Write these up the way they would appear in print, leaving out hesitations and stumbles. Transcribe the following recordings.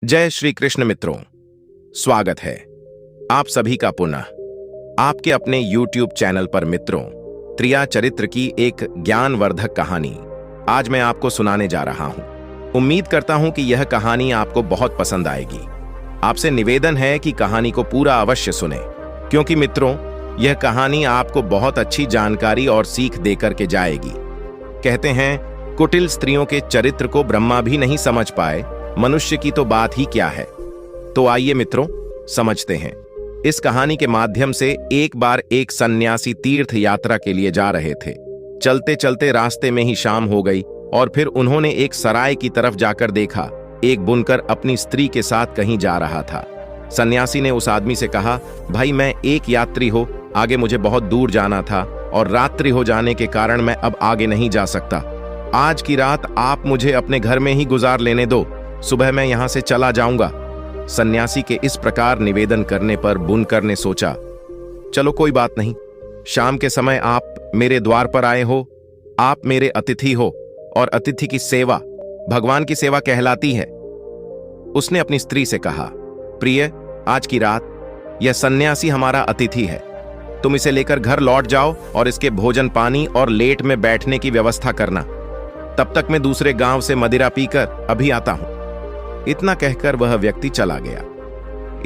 जय श्री कृष्ण मित्रों, स्वागत है आप सभी का पुनः आपके अपने YouTube चैनल पर। मित्रों, त्रिया चरित्र की एक ज्ञानवर्धक कहानी आज मैं आपको सुनाने जा रहा हूं। उम्मीद करता हूं कि यह कहानी आपको बहुत पसंद आएगी। आपसे निवेदन है कि कहानी को पूरा अवश्य सुने, क्योंकि मित्रों यह कहानी आपको बहुत अच्छी जानकारी और सीख देकर के जाएगी। कहते हैं, कुटिल स्त्रियों के चरित्र को ब्रह्मा भी नहीं समझ पाए, मनुष्य की तो बात ही क्या है। तो आइए मित्रों समझते हैं। इस कहानी के माध्यम से एक बार एक सन्यासी तीर्थ यात्रा के लिए जा रहे थे। चलते चलते रास्ते में ही शाम हो गई और फिर उन्होंने एक सराय की तरफ जाकर देखा। एक बुनकर अपनी स्त्री के साथ कहीं जा रहा था। सन्यासी ने उस आदमी से कहा, भाई मैं एक यात्री हो, आगे मुझे बहुत दूर जाना था और रात्रि हो जाने के कारण मैं अब आगे नहीं जा सकता। आज की रात आप मुझे अपने घर में ही गुजार लेने दो, सुबह मैं यहां से चला जाऊंगा। सन्यासी के इस प्रकार निवेदन करने पर बुनकर ने सोचा, चलो कोई बात नहीं, शाम के समय आप मेरे द्वार पर आए हो, आप मेरे अतिथि हो और अतिथि की सेवा भगवान की सेवा कहलाती है। उसने अपनी स्त्री से कहा, प्रिय, आज की रात यह सन्यासी हमारा अतिथि है, तुम इसे लेकर घर लौट जाओ और इसके भोजन पानी और लेट में बैठने की व्यवस्था करना। तब तक मैं दूसरे गांव से मदिरा पीकर अभी आता हूं। इतना कहकर वह व्यक्ति चला गया।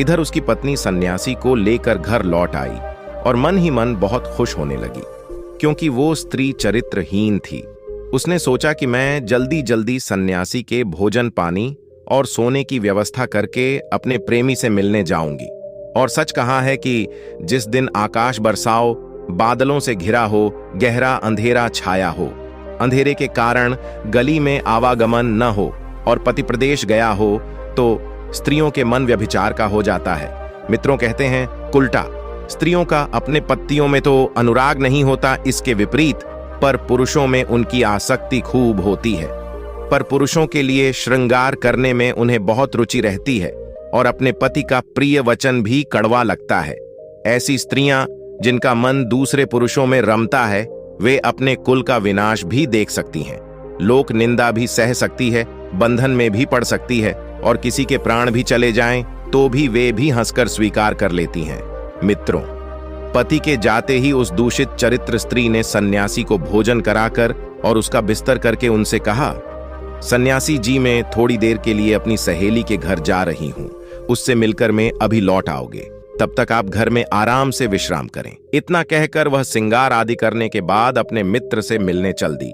इधर उसकी पत्नी सन्यासी को लेकर घर लौट आई और मन ही मन बहुत खुश होने लगी, क्योंकि वो स्त्री चरित्रहीन थी। उसने सोचा कि मैं जल्दी जल्दी सन्यासी के भोजन पानी और सोने की व्यवस्था करके अपने प्रेमी से मिलने जाऊंगी। और सच कहा है कि जिस दिन आकाश बरसाओ, बादलों से घिरा हो, गहरा अंधेरा छाया हो, अंधेरे के कारण गली में आवागमन न हो और पति प्रदेश गया हो, तो स्त्रियों के मन व्यभिचार का हो जाता है। मित्रों कहते हैं, उल्टा स्त्रियों का अपने पतियों में तो अनुराग नहीं होता, इसके विपरीत पर पुरुषों में उनकी आसक्ति खूब होती है। पर पुरुषों के लिए श्रृंगार करने में उन्हें बहुत रुचि रहती है और अपने पति का प्रिय वचन भी कड़वा लगता है। ऐसी स्त्रियां जिनका मन दूसरे पुरुषों में रमता है, वे अपने कुल का विनाश भी देख सकती हैं, लोक निंदा भी सह सकती है, बंधन में भी पड़ सकती है और किसी के प्राण भी चले जाएं तो भी वे भी हंसकर स्वीकार कर लेती हैं। मित्रों, पति के जाते ही उस दूषित चरित्र स्त्री ने सन्यासी को भोजन कराकर और उसका बिस्तर करके उनसे कहा, सन्यासी जी मैं थोड़ी देर के लिए अपनी सहेली के घर जा रही हूं, उससे मिलकर मैं अभी लौट आओगे, तब तक आप घर में आराम से विश्राम करें। इतना कहकर वह श्रृंगार आदि करने के बाद अपने मित्र से मिलने चल दी।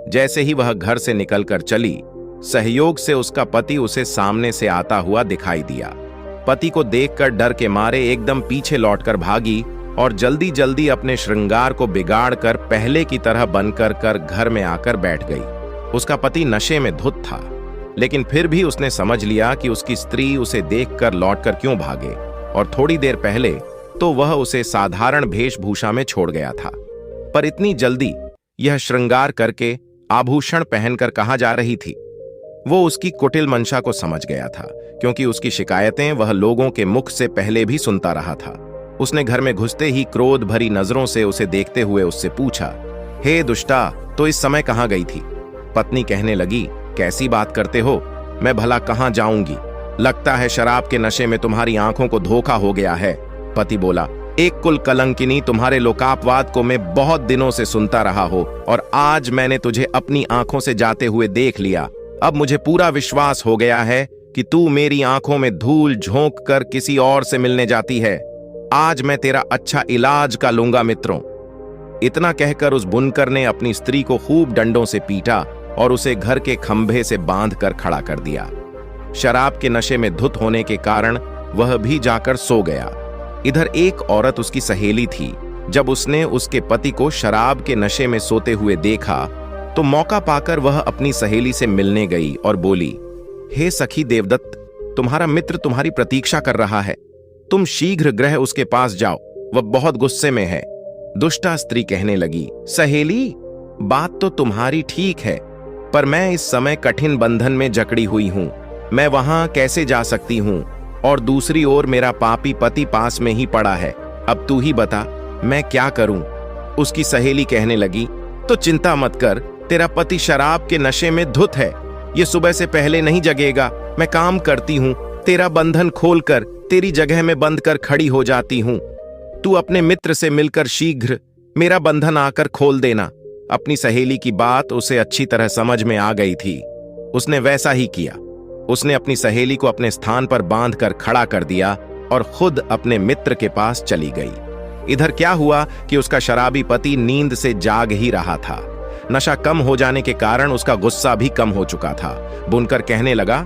जैसे ही वह घर से निकलकर चली, सहयोग से उसका पति उसे सामने से आता हुआ दिखाई दिया। पति को देखकर डर के मारे एकदम पीछे लौटकर भागी और जल्दी जल्दी अपने श्रृंगार को बिगाड़कर पहले की तरह बनकर घर में आकर बैठ गई। उसका पति नशे में धुत था, लेकिन फिर भी उसने समझ लिया कि उसकी स्त्री उसे देखकर लौटकर क्यों भागे, और थोड़ी देर पहले तो वह उसे साधारण वेशभूषा में छोड़ गया था, पर इतनी जल्दी यह श्रृंगार करके आभूषण पहनकर कहां जा रही थी। वो उसकी कुटिल मंशा को समझ गया था, क्योंकि उसकी शिकायतें वह लोगों के मुख से पहले भी सुनता रहा था। उसने घर में घुसते ही क्रोध भरी नजरों से उसे देखते हुए उससे पूछा, हे दुष्टा, तो इस समय कहां गई थी? पत्नी कहने लगी, कैसी बात करते हो, मैं भला कहां जाऊंगी, लगता है शराब के नशे में तुम्हारी आंखों को धोखा हो गया है। पति बोला, एक कुल कलंकिनी, तुम्हारे लोकापवाद को मैं बहुत दिनों से सुनता रहा हो और आज मैंने तुझे अपनी आंखों से जाते हुए देख लिया। अब मुझे पूरा विश्वास हो गया है कि तू मेरी आंखों में धूल झोंक कर किसी और से मिलने जाती है। आज मैं तेरा अच्छा इलाज का लूंगा। मित्रों, इतना कहकर उस बुनकर ने अपनी स्त्री को खूब डंडों से पीटा और उसे घर के खंभे से बांध कर खड़ा कर दिया। शराब के नशे में धुत होने के कारण वह भी जाकर सो गया। इधर एक औरत उसकी सहेली थी। जब उसने उसके पति को शराब के नशे में सोते हुए देखा तो मौका पाकर वह अपनी सहेली से मिलने गई और बोली, हे सखी देवदत्त, तुम्हारा मित्र तुम्हारी प्रतीक्षा कर रहा है, तुम शीघ्र गृह उसके पास जाओ, वह बहुत गुस्से में है। दुष्टा स्त्री कहने लगी, सहेली, बात तो तुम्हारी ठीक है, पर मैं इस समय कठिन बंधन में जकड़ी हुई हूं, मैं वहां कैसे जा सकती हूं, और दूसरी ओर मेरा पापी पति पास में ही पड़ा है, अब तू ही बता मैं क्या करूं। उसकी सहेली कहने लगी, तो चिंता मत कर, तेरा पति शराब के नशे में धुत है, ये सुबह से पहले नहीं जगेगा, मैं काम करती हूं, तेरा बंधन खोलकर तेरी जगह में बंद कर खड़ी हो जाती हूं। तू अपने मित्र से मिलकर शीघ्र मेरा बंधन आकर खोल देना। अपनी सहेली की बात उसे अच्छी तरह समझ में आ गई थी। उसने वैसा ही किया। उसने अपनी सहेली को अपने स्थान पर बांध कर खड़ा कर दिया और खुद अपने मित्र के पास चली गई। इधर क्या हुआ कि उसका शराबी पति नींद से जाग ही रहा था। नशा कम हो जाने के कारण उसका गुस्सा भी कम हो चुका था। बुनकर कहने लगा,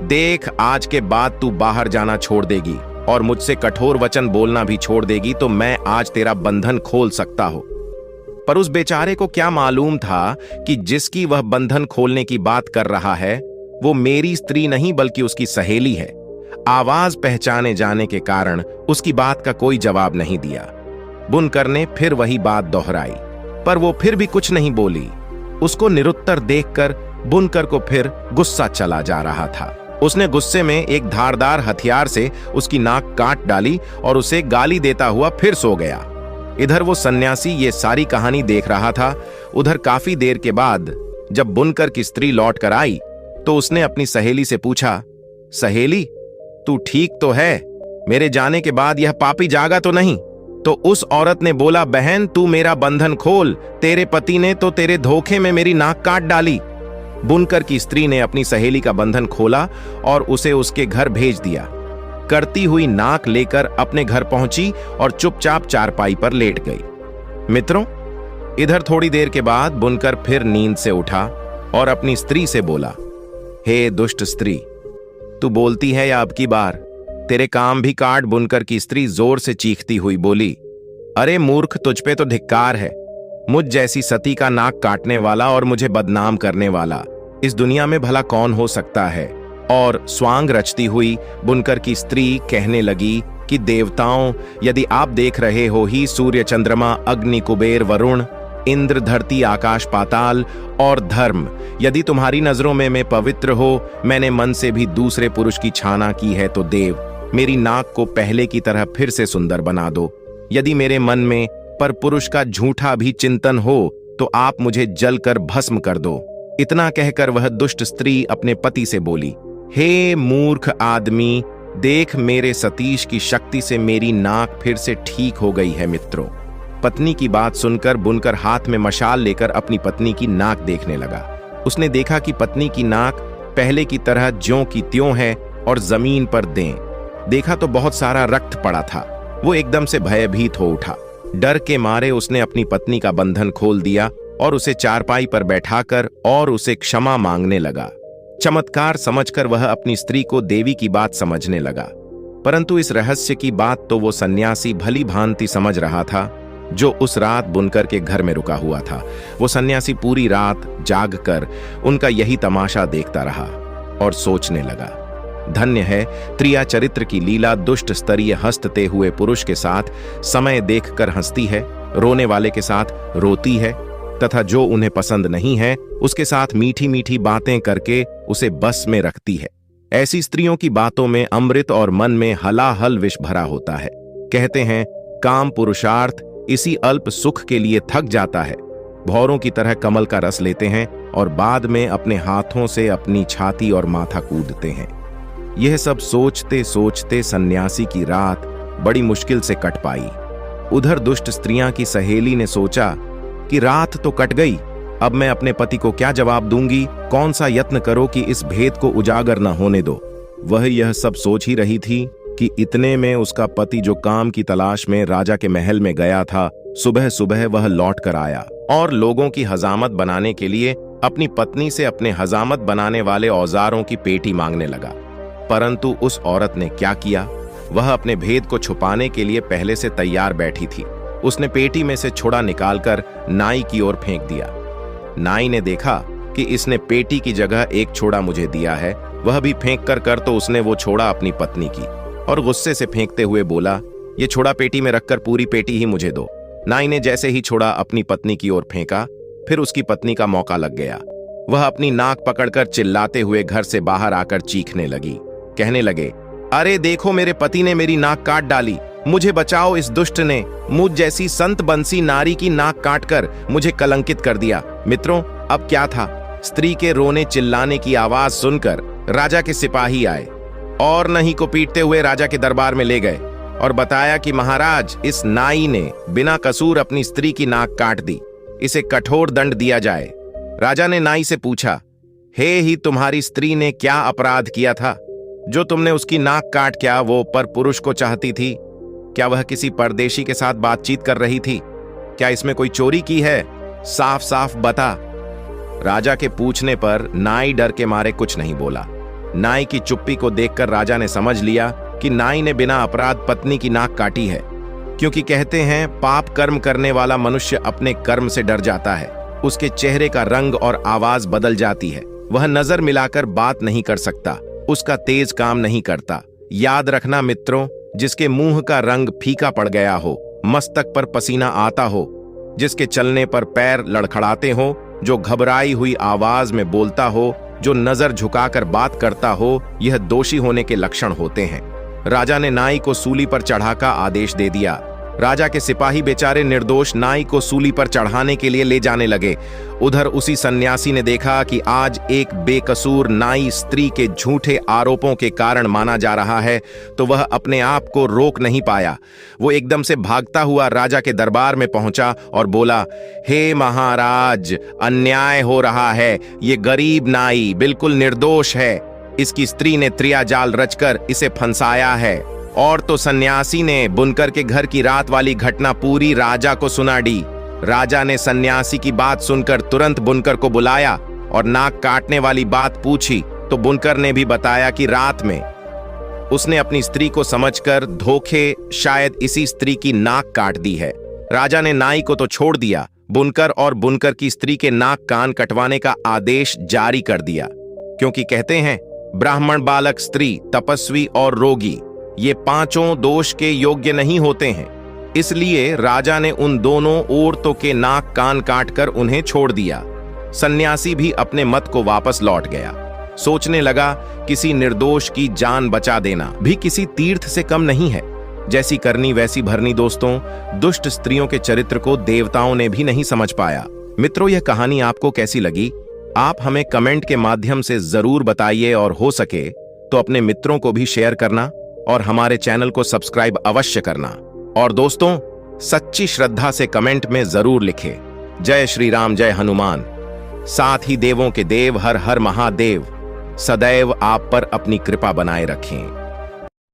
देख, आज के बाद तू बाहर जाना छोड़ देगी और मुझसे कठोर वचन बोलना भी छोड़ देगी तो मैं आज तेरा बंधन खोल सकता हूं। पर उस बेचारे को क्या मालूम था कि जिसकी वह बंधन खोलने की बात कर रहा है वो मेरी स्त्री नहीं बल्कि उसकी सहेली है। आवाज पहचाने जाने के कारण उसकी बात का कोई जवाब नहीं दिया। बुनकर ने फिर वही बात दोहराई, पर वो फिर भी कुछ नहीं बोली। उसको निरुत्तर देखकर बुनकर को फिर गुस्सा चला जा रहा था। उसने गुस्से में एक धारदार हथियार से उसकी नाक काट डाली और उसे गाली देता हुआ फिर सो गया। इधर वो सन्यासी ये सारी कहानी देख रहा था। उधर काफी देर के बाद जब बुनकर की स्त्री लौट कर आई तो उसने अपनी सहेली से पूछा, सहेली, तू ठीक तो है? मेरे जाने के बाद यह पापी जागा तो नहीं? तो उस औरत ने बोला, बहन, तू मेरा बंधन खोल, तेरे पति ने तो तेरे धोखे में मेरी नाक काट डाली। बुनकर की स्त्री ने अपनी सहेली का बंधन खोला और उसे उसके घर भेज दिया। करती हुई नाक लेकर अपने घर पहुंची और चुपचाप चारपाई पर लेट गई। मित्रों, इधर थोड़ी देर के बाद बुनकर फिर नींद से उठा और अपनी स्त्री से बोला, हे दुष्ट स्त्री, तू बोलती है या अब की बार तेरे काम भी काट? बुनकर की स्त्री जोर से चीखती हुई बोली, अरे मूर्ख, तुझ पे तो धिक्कार है। मुझ जैसी सती का नाक काटने वाला और मुझे बदनाम करने वाला इस दुनिया में भला कौन हो सकता है? और स्वांग रचती हुई बुनकर की स्त्री कहने लगी कि देवताओं, यदि आप देख रहे हो ही सूर्य, चंद्रमा, अग्नि, कुबेर, वरुण, इंद्र, धरती, आकाश, पाताल और धर्म, यदि तुम्हारी नजरों में मैं पवित्र हो, मैंने मन से भी दूसरे पुरुष की छाना की है, तो देव, मेरी नाक को पहले की तरह फिर से सुंदर बना दो। यदि मेरे मन में पर पुरुष का झूठा भी चिंतन हो तो आप मुझे जलकर भस्म कर दो। इतना कहकर वह दुष्ट स्त्री अपने पति से बोली, हे मूर्ख आदमी, देख, मेरे सतीश की शक्ति से मेरी नाक फिर से ठीक हो गई है। मित्रों, पत्नी की बात सुनकर बुनकर हाथ में मशाल लेकर अपनी पत्नी की नाक देखने लगा। उसने देखा कि पत्नी की नाक पहले की तरह ज्यों की त्यों है और जमीन पर देखा तो बहुत सारा रक्त पड़ा था। वो एकदम से भयभीत हो उठा। डर के मारे उसने अपनी पत्नी का बंधन खोल दिया और उसे चारपाई पर बैठाकर और उसे क्षमा मांगने लगा। चमत्कार समझकर वह अपनी स्त्री को देवी की बात समझने लगा, परंतु इस रहस्य की बात तो वो सन्यासी भली भांति समझ रहा था जो उस रात बुनकर के घर में रुका हुआ था। वो सन्यासी पूरी रात जागकर उनका यही तमाशा देखता रहा और सोचने लगा, धन्य है त्रिया चरित्र की लीला। दुष्ट स्तरीय हंसते हुए पुरुष के साथ समय देखकर हंसती है, रोने वाले के साथ रोती है तथा जो उन्हें पसंद नहीं है उसके साथ मीठी मीठी बातें करके उसे बस में रखती है। ऐसी स्त्रियों की बातों में अमृत और मन में हलाहल विष भरा होता है। कहते हैं, काम पुरुषार्थ इसी अल्प सुख के लिए थक जाता है। भौरों की तरह कमल का रस लेते हैं और बाद में अपने हाथों से अपनी छाती और माथा कूदते हैं। यह सब सोचते सोचते सन्यासी की रात बड़ी मुश्किल से कट पाई। उधर दुष्ट स्त्रियां की सहेली ने सोचा कि रात तो कट गई, अब मैं अपने पति को क्या जवाब दूंगी? कौन सा यत्न करो कि इस भेद को उजागर न होने दो। वह यह सब सोच ही रही थी कि इतने में उसका पति, जो काम की तलाश में राजा के महल में गया था, सुबह सुबह वह लौट कर आया और लोगों की हजामत बनाने के लिए अपनी पत्नी से अपने हजामत बनाने वाले औजारों की पेटी मांगने लगा। परंतु उस औरत ने क्या किया? वह अपने भेद को छुपाने के लिए पहले से तैयार बैठी थी। उसने पेटी में से छुड़ा निकालकर नाई की ओर फेंक दिया। नाई ने देखा कि इसने पेटी की जगह एक छोड़ा मुझे दिया है, वह भी फेंक कर तो उसने वो छोड़ा अपनी पत्नी की और गुस्से से फेंकते हुए बोला, ये छोड़ा पेटी में रखकर पूरी पेटी ही मुझे दो। नाई ने जैसे ही छोड़ा अपनी पत्नी की ओर फेंका, फिर उसकी पत्नी का मौका लग गया। वह अपनी नाक पकड़कर चिल्लाते हुए घर से बाहर आकर चीखने लगी। कहने लगे, अरे देखो, मेरे पति ने मेरी नाक काट डाली, मुझे बचाओ, इस दुष्ट ने मुझ जैसी संत बंसी नारी की नाक काटकर मुझे कलंकित कर दिया। मित्रों, अब क्या था? स्त्री के रोने चिल्लाने की आवाज सुनकर राजा के सिपाही आए। और नहीं को पीटते हुए राजा के दरबार में ले गए और बताया कि महाराज, इस नाई ने बिना कसूर अपनी स्त्री की नाक काट दी, इसे कठोर दंड दिया जाए। राजा ने नाई से पूछा, हे ही, तुम्हारी स्त्री ने क्या अपराध किया था जो तुमने उसकी नाक काट? क्या वो पर पुरुष को चाहती थी? क्या वह किसी परदेशी के साथ बातचीत कर रही थी? क्या इसमें कोई चोरी की है? साफ साफ बता। राजा के पूछने पर नाई डर के मारे कुछ नहीं बोला। नाई की चुप्पी को देखकर राजा ने समझ लिया कि नाई ने बिना अपराध पत्नी की नाक काटी है, क्योंकि कहते हैं पाप कर्म करने वाला मनुष्य अपने कर्म से डर जाता है। उसके चेहरे का रंग और आवाज बदल जाती है। वह नजर मिलाकर बात नहीं कर सकता, उसका तेज काम नहीं करता। याद रखना मित्रों, जिसके मुंह का रंग फीका पड़ गया हो, मस्तक पर पसीना आता हो, जिसके चलने पर पैर लड़खड़ाते हो, जो घबराई हुई आवाज में बोलता हो, जो नजर झुकाकर बात करता हो, यह दोषी होने के लक्षण होते हैं। राजा ने नाई को सूली पर चढ़ाकर आदेश दे दिया। राजा के सिपाही बेचारे निर्दोष नाई को सूली पर चढ़ाने के लिए ले जाने लगे। उधर उसी सन्यासी ने देखा कि आज एक बेकसूर नाई स्त्री के झूठे आरोपों के कारण माना जा रहा है, तो वह अपने आप को रोक नहीं पाया। वो एकदम से भागता हुआ राजा के दरबार में पहुंचा और बोला, हे महाराज, अन्याय हो रहा है। ये गरीब नाई बिल्कुल निर्दोष है। इसकी स्त्री ने त्रियाजाल रचकर इसे फंसाया है। और तो सन्यासी ने बुनकर के घर की रात वाली घटना पूरी राजा को सुना दी। राजा ने सन्यासी की बात सुनकर तुरंत बुनकर को बुलाया और नाक काटने वाली बात पूछी, तो बुनकर ने भी बताया कि रात में उसने अपनी स्त्री को समझकर धोखे शायद इसी स्त्री की नाक काट दी है। राजा ने नाई को तो छोड़ दिया, बुनकर और बुनकर की स्त्री के नाक कान कटवाने का आदेश जारी कर दिया, क्योंकि कहते हैं ब्राह्मण बालक, स्त्री, तपस्वी और रोगी, ये पांचों दोष के योग्य नहीं होते हैं। इसलिए राजा ने उन दोनों औरतों के नाक कान काटकर उन्हें छोड़ दिया। सन्यासी भी अपने मत को वापस लौट गया। सोचने लगा, किसी निर्दोष की जान बचा देना भी किसी तीर्थ से कम नहीं है। जैसी करनी वैसी भरनी। दोस्तों, दुष्ट स्त्रियों के चरित्र को देवताओं ने भी नहीं समझ पाया। मित्रों, यह कहानी आपको कैसी लगी? आप हमें कमेंट के माध्यम से जरूर बताइए और हो सके तो अपने मित्रों को भी शेयर करना और हमारे चैनल को सब्सक्राइब अवश्य करना। और दोस्तों, सच्ची श्रद्धा से कमेंट में जरूर लिखें, जय श्री राम, जय हनुमान। साथ ही देवों के देव हर हर महादेव सदैव आप पर अपनी कृपा बनाए रखें।